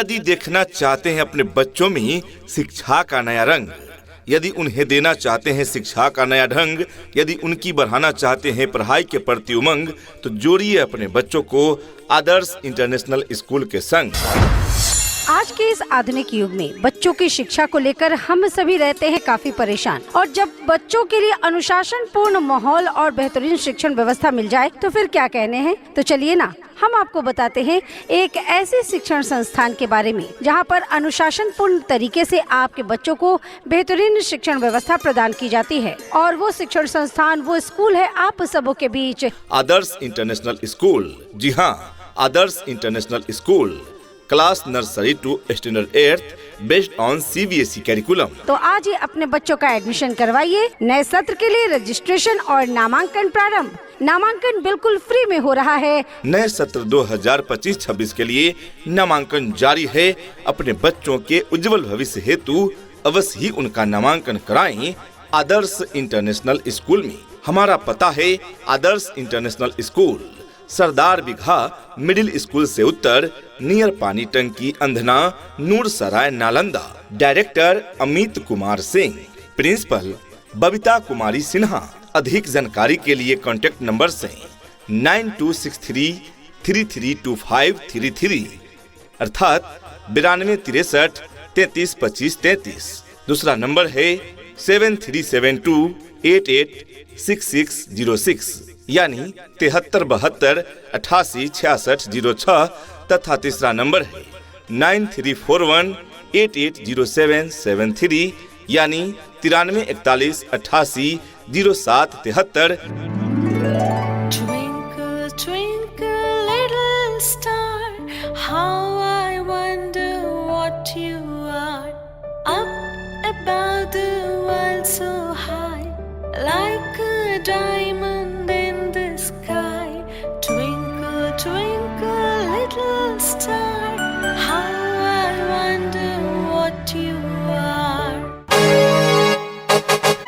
यदि देखना चाहते हैं अपने बच्चों में शिक्षा का नया रंग, यदि उन्हें देना चाहते हैं शिक्षा का नया ढंग, यदि उनकी बढ़ाना चाहते हैं पढ़ाई के प्रति उमंग, तो जोड़िए अपने बच्चों को आदर्श इंटरनेशनल स्कूल के संग। आज के इस आधुनिक युग में बच्चों की शिक्षा को लेकर हम सभी रहते हैं काफी परेशान, और जब बच्चों के लिए अनुशासन पूर्ण माहौल और बेहतरीन शिक्षण व्यवस्था मिल जाए तो फिर क्या कहने हैं। तो चलिए ना, हम आपको बताते हैं एक ऐसे शिक्षण संस्थान के बारे में जहां पर अनुशासन पूर्ण तरीके से आपके बच्चों को बेहतरीन शिक्षण व्यवस्था प्रदान की जाती है। और वो शिक्षण संस्थान, वो स्कूल है आप सबों के बीच आदर्श इंटरनेशनल स्कूल। जी हाँ, Adarsh international school, class nursery to standard 8 based on CBSE curriculum. तो आज ही अपने बच्चों का एडमिशन करवाइए। नए सत्र के लिए रजिस्ट्रेशन और नामांकन प्रारंभ। नामांकन बिल्कुल फ्री में हो रहा है। नए सत्र 2025-26 के लिए नामांकन जारी है। अपने बच्चों के उज्जवल भविष्य हेतु अवश्य ही उनका नामांकन कराएं आदर्श इंटरनेशनल स्कूल में। हमारा पता है आदर्श इंटरनेशनल स्कूल, सरदार बिघा मिडिल स्कूल से उत्तर, नियर पानी टंकी, अंधना, नूरसराय, नालंदा। डायरेक्टर अमित कुमार सिंह, प्रिंसिपल बबीता कुमारी सिन्हा। अधिक जानकारी के लिए कॉन्टैक्ट नंबर से 9263332533 अर्थात 9263 332533। दूसरा नंबर है 7372886606 यानी 7372886606 तथा तीसरा नंबर है 9341880773 यानी 9341880773। Twinkle, twinkle, little star, how I wonder what you are. Up above the world so high, like a diamond in the sky. Twinkle, twinkle, little star, how I wonder what you are.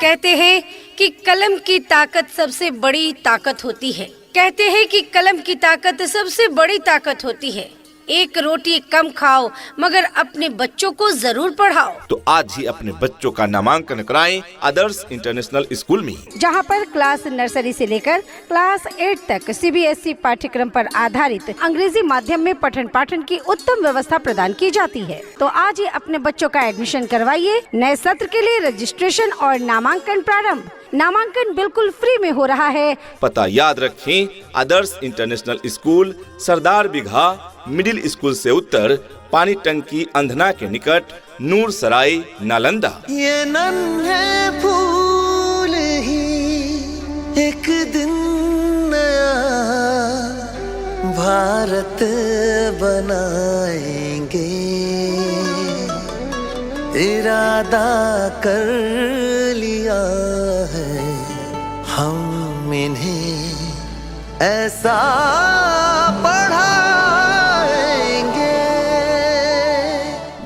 कहते हैं कि कलम की ताकत सबसे बड़ी ताकत होती है। कहते हैं कि कलम की ताकत सबसे बड़ी ताकत होती है। एक रोटी कम खाओ मगर अपने बच्चों को जरूर पढ़ाओ। तो आज ही अपने बच्चों का नामांकन कराएं आदर्श इंटरनेशनल स्कूल में, जहां पर क्लास नर्सरी से लेकर क्लास 8 तक CBSE पाठ्यक्रम पर आधारित अंग्रेजी माध्यम में पठन पाठन की उत्तम व्यवस्था प्रदान की जाती है। तो आज ही अपने बच्चों का एडमिशन करवाइए। नए सत्र के लिए रजिस्ट्रेशन और नामांकन प्रारंभ। नामांकन बिल्कुल फ्री में हो रहा है। पता याद रखें, आदर्श इंटरनेशनल स्कूल, सरदार बिघा मिडिल स्कूल से उत्तर, पानी टंकी, अंधना के निकट, नूरसराय, नालंदा। ये नन्हे फूल ही एक दिन नया भारत बनाएंगे, इरादा कर लिया है हम इन्हें ऐसा पढ़ाएंगे।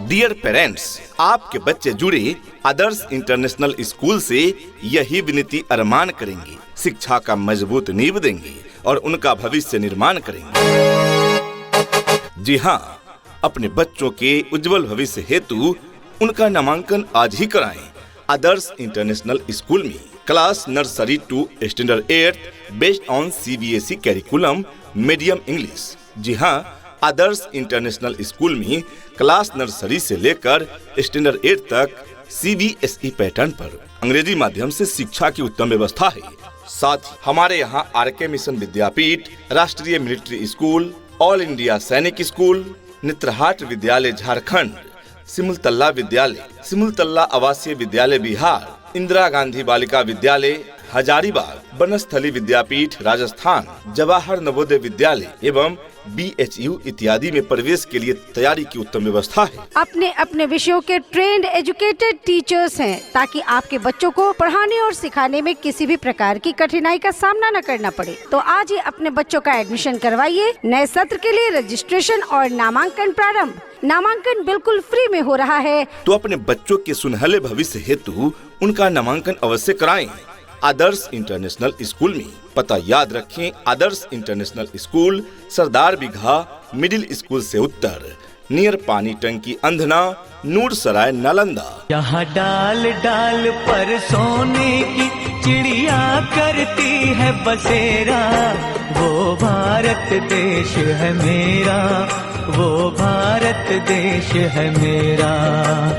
डियर पेरेंट्स, आपके बच्चे जुड़े आदर्श इंटरनेशनल स्कूल से यही विनती अरमान करेंगे, शिक्षा का मजबूत नींव देंगे और उनका भविष्य निर्माण करेंगे। जी हाँ, अपने बच्चों के उज्जवल भविष्य हेतु उनका नामांकन आज ही कराएं आदर्श इंटरनेशनल स्कूल में। Class nursery to standard 8 based on CBSE curriculum, medium English. जी हाँ, आदर्श इंटरनेशनल स्कूल में क्लास नर्सरी से लेकर स्टैंडर्ड 8 तक CBSE पैटर्न पर अंग्रेजी माध्यम से शिक्षा की उत्तम व्यवस्था है। साथ ही हमारे यहाँ RK मिशन विद्यापीठ, राष्ट्रीय मिलिट्री स्कूल, ऑल इंडिया सैनिक स्कूल, नेत्रहाट विद्यालय झारखंड, सिमुलतल्ला विद्यालय, सिमुलतल्ला आवासीय विद्यालय बिहार, इंदिरा गांधी बालिका विद्यालय हजारीबाग, बनस्थली विद्यापीठ राजस्थान, जवाहर नवोदय विद्यालय एवं BHU इत्यादि में प्रवेश के लिए तैयारी की उत्तम व्यवस्था है। अपने अपने विषयों के ट्रेंड एजुकेटेड टीचर्स हैं, ताकि आपके बच्चों को पढ़ाने और सिखाने में किसी भी प्रकार की कठिनाई का सामना न करना पड़े। तो आज ही अपने बच्चों का एडमिशन करवाइए। नए सत्र के लिए रजिस्ट्रेशन और नामांकन प्रारंभ। नामांकन बिल्कुल फ्री में हो रहा है। तो अपने बच्चों के सुनहले भविष्य हेतु उनका नामांकन अवश्य कराएं आदर्श इंटरनेशनल स्कूल में। पता याद रखें, आदर्श इंटरनेशनल स्कूल, सरदार बिघा मिडिल स्कूल से उत्तर, नियर पानी टंकी अंधना, नूरसराय, नालंदा। यहाँ डाल डाल पर सोने की चिड़िया करती है बसेरा, वो भारत देश है मेरा, वो भारत देश है मेरा।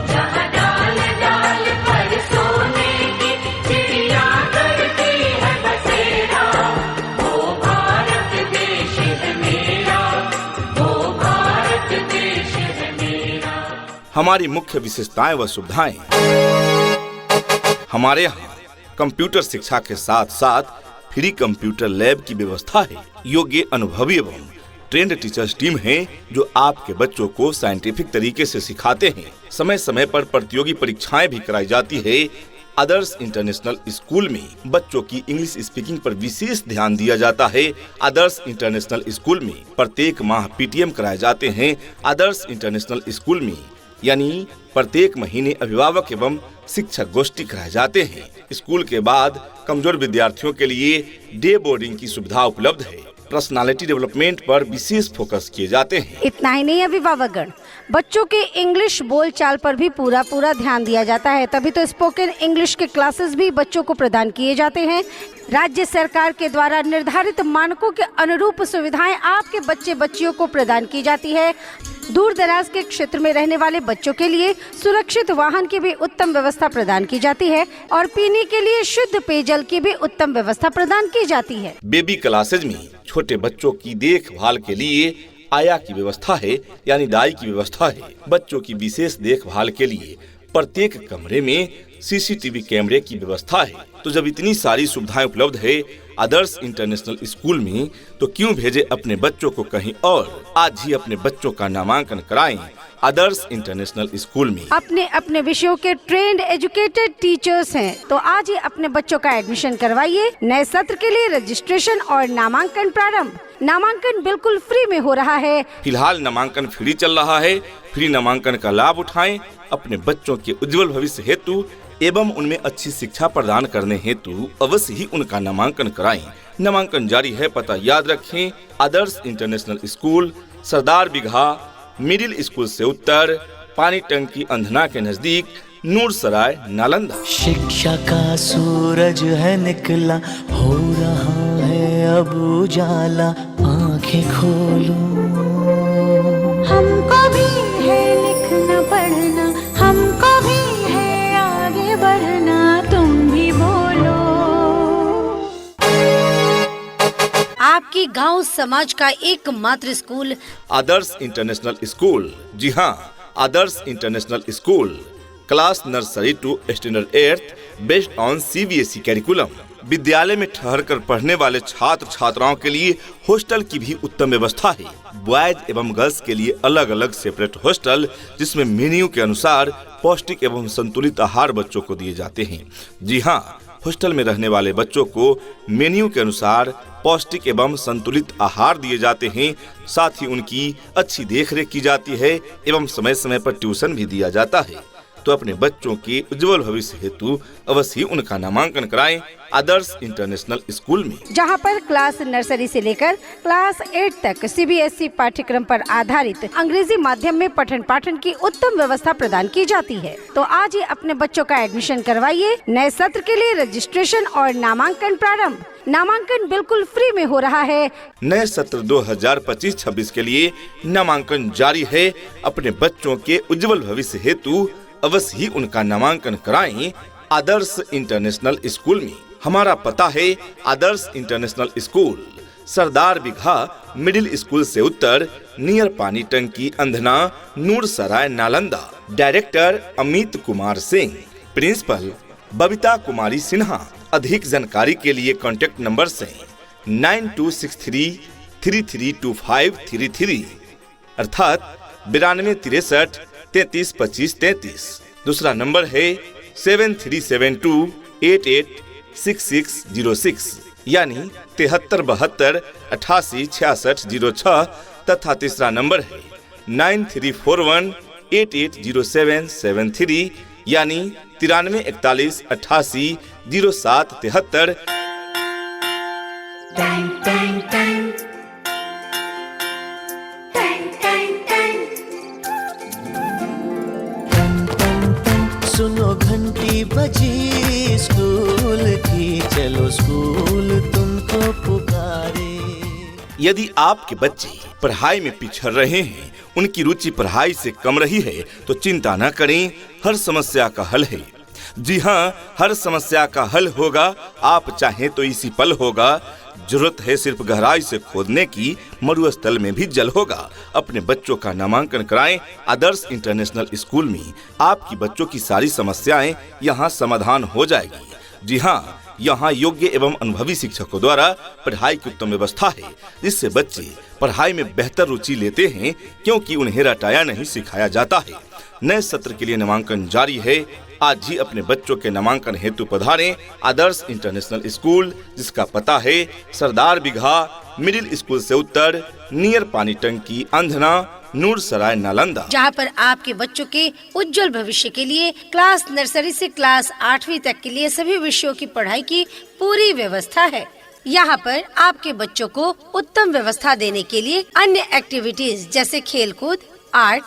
जहाँ डाल डाल पर सोने की चिड़िया करती है बसेरा, वो भारत देश है मेरा, वो भारत देश है मेरा। हमारी मुख्य विशेषताएं व सुविधाएं। हमारे यहाँ कंप्यूटर शिक्षा के साथ साथ फ्री कंप्यूटर लैब की व्यवस्था है। योग्य, अनुभवी एवं ट्रेंड टीचर्स टीम है जो आपके बच्चों को साइंटिफिक तरीके से सिखाते हैं। समय समय पर प्रतियोगी परीक्षाएं भी कराई जाती है। आदर्श इंटरनेशनल स्कूल में बच्चों की इंग्लिश स्पीकिंग पर विशेष ध्यान दिया जाता है। आदर्श इंटरनेशनल स्कूल में प्रत्येक माह पीटीएम कराए जाते हैं। आदर्श इंटरनेशनल स्कूल में यानी प्रत्येक महीने अभिभावक एवं शिक्षक गोष्ठी कराए जाते हैं। स्कूल के बाद कमजोर विद्यार्थियों के लिए डे बोर्डिंग की सुविधा उपलब्ध है। पर्सनालिटी डेवलपमेंट पर विशेष फोकस किए जाते हैं। इतना ही नहीं अभिभावकगण, बच्चों के इंग्लिश बोलचाल पर भी पूरा ध्यान दिया जाता है। तभी तो स्पोकन इंग्लिश के क्लासेस भी बच्चों को प्रदान किए जाते हैं। राज्य सरकार के द्वारा निर्धारित मानकों के अनुरूप सुविधाएं आपके बच्चे बच्चियों को प्रदान की जाती है। दूर दराज के क्षेत्र में रहने वाले बच्चों के लिए सुरक्षित वाहन की भी उत्तम व्यवस्था प्रदान की जाती है और पीने के लिए शुद्ध पेयजल की भी उत्तम व्यवस्था प्रदान की जाती है। बेबी क्लासेज में छोटे बच्चों की देखभाल के लिए आया की व्यवस्था है, यानी दाई की व्यवस्था है। बच्चों की विशेष देखभाल के लिए प्रत्येक कमरे में सीसीटीवी कैमरे की व्यवस्था है। तो जब इतनी सारी सुविधाएं उपलब्ध है आदर्श इंटरनेशनल स्कूल में, तो क्यों भेजे अपने बच्चों को कहीं और। आज ही अपने बच्चों का नामांकन कराएं आदर्श इंटरनेशनल स्कूल में। अपने अपने विषयों के ट्रेंड एजुकेटेड टीचर्स हैं, तो आज ही अपने बच्चों का एडमिशन करवाइए। नए सत्र के लिए रजिस्ट्रेशन और नामांकन प्रारंभ। नामांकन बिल्कुल फ्री में हो रहा है। फिलहाल नामांकन फ्री चल रहा है। फ्री नामांकन का लाभ उठाएं। अपने बच्चों के उज्जवल भविष्य हेतु एवं उनमें अच्छी शिक्षा प्रदान करने हेतु अवश्य ही उनका नामांकन कराएं। नामांकन जारी है, पता याद रखें। आदर्श इंटरनेशनल स्कूल, सरदार बिघा मिडिल स्कूल से उत्तर, पानी टंकी अंधना के नजदीक, नूरसराय, नालंदा। शिक्षा का सूरज है निकला, हो रहा है अब उजाला, आंखें खोलो। हमको भी है लिखना पढ़ना, हमको भी है आगे बढ़ना, तुम भी बोलो। आपकी गांव समाज का एकमात्र स्कूल आदर्श इंटरनेशनल स्कूल। जी हाँ, Adarsh international school. Class nursery to standard 8 based on CBSE curriculum. विद्यालय में ठहर कर पढ़ने वाले छात्र छात्राओं के लिए हॉस्टल की भी उत्तम व्यवस्था है। बॉयज एवं गर्ल्स के लिए अलग अलग सेपरेट हॉस्टल, जिसमें मेन्यू के अनुसार पौष्टिक एवं संतुलित आहार बच्चों को दिए जाते हैं। जी हाँ, हॉस्टल में रहने वाले बच्चों को मेन्यू के अनुसार पौष्टिक एवं संतुलित आहार दिए जाते हैं। साथ ही उनकी अच्छी देखरेख की जाती है एवं समय समय पर ट्यूशन भी दिया जाता है। तो अपने बच्चों के उज्जवल भविष्य हेतु अवश्य उनका नामांकन कराएं आदर्श इंटरनेशनल स्कूल में, जहां पर क्लास नर्सरी से लेकर क्लास 8 तक CBSE पाठ्यक्रम पर आधारित अंग्रेजी माध्यम में पठन पाठन की उत्तम व्यवस्था प्रदान की जाती है। तो आज ही अपने बच्चों का एडमिशन करवाइए। नए सत्र के लिए रजिस्ट्रेशन और नामांकन प्रारंभ। नामांकन बिल्कुल फ्री में हो रहा है। नए सत्र 2025-26 के लिए नामांकन जारी है। अपने बच्चों के उज्जवल भविष्य हेतु अवश्य ही उनका नामांकन कराएं आदर्श इंटरनेशनल स्कूल में। हमारा पता है आदर्श इंटरनेशनल स्कूल, सरदार बिघा मिडिल स्कूल से उत्तर, नियर पानी टंकी अंधना, नूरसराय, नालंदा। डायरेक्टर अमित कुमार सिंह, प्रिंसिपल बबीता कुमारी सिन्हा। अधिक जानकारी के लिए कॉन्टैक्ट नंबर से 9263332533 अर्थात 9263 332533। दूसरा नंबर है 7372886606 यानी 7372886606 तथा तीसरा नंबर है 9341880773 यानी 9341880773। स्कूल तुमको पुकारे। यदि आपके बच्चे पढ़ाई में पिछड़ रहे हैं, उनकी रुचि पढ़ाई से कम रही है, तो चिंता न करें, हर समस्या का हल है। जी हाँ, हर समस्या का हल होगा। आप चाहें तो इसी पल होगा। जरूरत है सिर्फ गहराई से खोदने की, मरुस्थल में भी जल होगा। अपने बच्चों का नामांकन कराएं आदर्श इंटरनेशनल स्कूल में। आपकी बच्चों की सारी समस्याएं यहाँ समाधान हो जाएगी। जी हाँ, यहाँ योग्य एवं अनुभवी शिक्षकों द्वारा पढ़ाई की उत्तम व्यवस्था है, जिससे बच्चे पढ़ाई में बेहतर रुचि लेते हैं, क्योंकि उन्हें रटाया नहीं सिखाया जाता है। नए सत्र के लिए नामांकन जारी है। आज ही अपने बच्चों के नामांकन हेतु पधारें आदर्श इंटरनेशनल स्कूल, जिसका पता है सरदार बिघा मिडिल स्कूल से उत्तर, नियर पानी टंकी, अंधना, नूरसराय, नालंदा, जहाँ पर आपके बच्चों के उज्जवल भविष्य के लिए क्लास नर्सरी से क्लास 8वीं तक के लिए सभी विषयों की पढ़ाई की पूरी व्यवस्था है। यहाँ पर आपके बच्चों को उत्तम व्यवस्था देने के लिए अन्य एक्टिविटीज जैसे खेलकूद, आर्ट,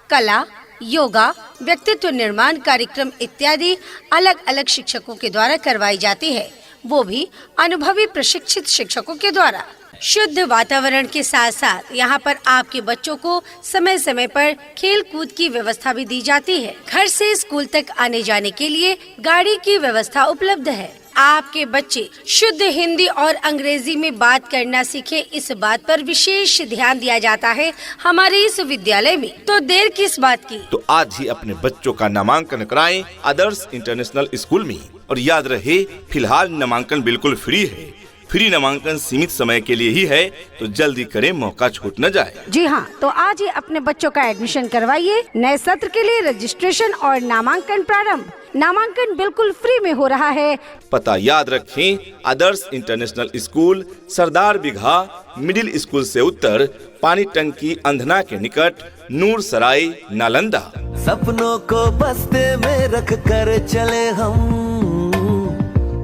कला, योगा, व्यक्तित्व निर्माण कार्यक्रम इत्यादि अलग अलग शिक्षकों के द्वारा करवाई जाती है, वो भी अनुभवी प्रशिक्षित शिक्षकों के द्वारा। शुद्ध वातावरण के साथ साथ यहाँ पर आपके बच्चों को समय समय पर खेल कूद की व्यवस्था भी दी जाती है। घर से स्कूल तक आने जाने के लिए गाड़ी की व्यवस्था उपलब्ध है। आपके बच्चे शुद्ध हिंदी और अंग्रेजी में बात करना सीखे, इस बात पर विशेष ध्यान दिया जाता है हमारे इस विद्यालय में। तो देर किस बात की, तो आज ही अपने बच्चों का नामांकन कराएं आदर्श इंटरनेशनल स्कूल में। और याद रहे, फिलहाल नामांकन बिल्कुल फ्री है। फ्री नामांकन सीमित समय के लिए ही है, तो जल्दी करें, मौका छूट न जाए। जी हाँ, तो आज ही अपने बच्चों का एडमिशन करवाइए। नए सत्र के लिए रजिस्ट्रेशन और नामांकन प्रारंभ। नामांकन बिल्कुल फ्री में हो रहा है। पता याद रखें, आदर्श इंटरनेशनल स्कूल, सरदार बिघा मिडिल स्कूल से उत्तर, पानी टंकी, अंधना के निकट, नूरसराय, नालंदा। सपनों को बस्ते में रख कर चले हम,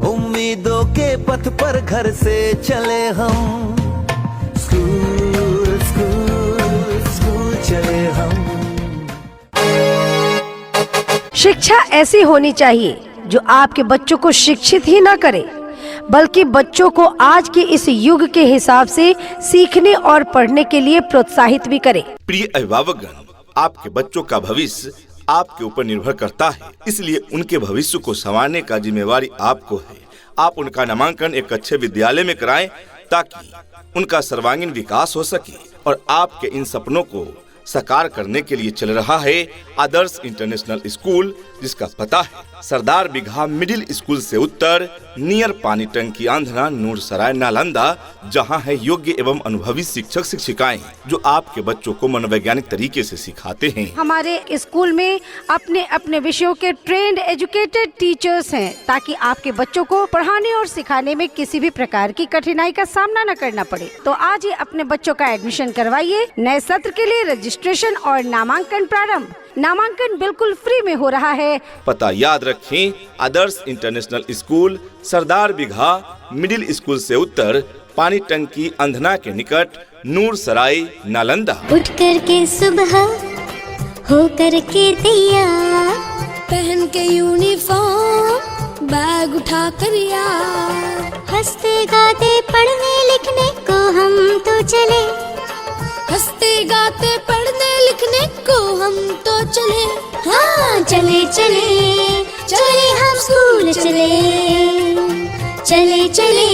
उम्मीदों के पथ पर घर से चले हम। स्कूल स्कूल स्कूल चले हम। शिक्षा ऐसी होनी चाहिए जो आपके बच्चों को शिक्षित ही न करे, बल्कि बच्चों को आज के इस युग के हिसाब से सीखने और पढ़ने के लिए प्रोत्साहित भी करे। प्रिय अभिभावकगण, आपके बच्चों का भविष्य आपके ऊपर निर्भर करता है, इसलिए उनके भविष्य को संवारने का जिम्मेवारी आपको है। आप उनका नामांकन एक अच्छे विद्यालय में कराएं, ताकि उनका सर्वांगीण विकास हो सके। और आपके इन सपनों को साकार करने के लिए चल रहा है आदर्श इंटरनेशनल स्कूल, जिसका पता है सरदार बिघा मिडिल स्कूल से उत्तर, नियर पानी टंकी, अंधना, नूरसराय, नालंदा, जहां है योग्य एवं अनुभवी शिक्षक शिक्षिकाएं, जो आपके बच्चों को मनोवैज्ञानिक तरीके से सिखाते हैं। हमारे स्कूल में अपने अपने विषयों के ट्रेंड एजुकेटेड टीचर्स हैं, ताकि आपके बच्चों को पढ़ाने और सिखाने में किसी भी प्रकार की कठिनाई का सामना न करना पड़े। तो आज ही अपने बच्चों का एडमिशन करवाइए। नए सत्र के लिए रजिस्ट्रेशन और नामांकन प्रारंभ। नामांकन बिल्कुल फ्री में हो रहा है। पता याद रखें, आदर्श इंटरनेशनल स्कूल, सरदार बिघा मिडिल स्कूल से उत्तर, पानी टंकी, अंधना के निकट, नूरसराय, नालंदा। उठ कर के सुबह हो कर के तैयार, पहन के यूनिफॉर्म, बैग उठा कर यार, हंसते गाते पढ़ने लिखने को हम तो चले, हंसते गाते पढ़ने लिखने को हम तो चले। हाँ चले चले चले हम स्कूल चले, चले चले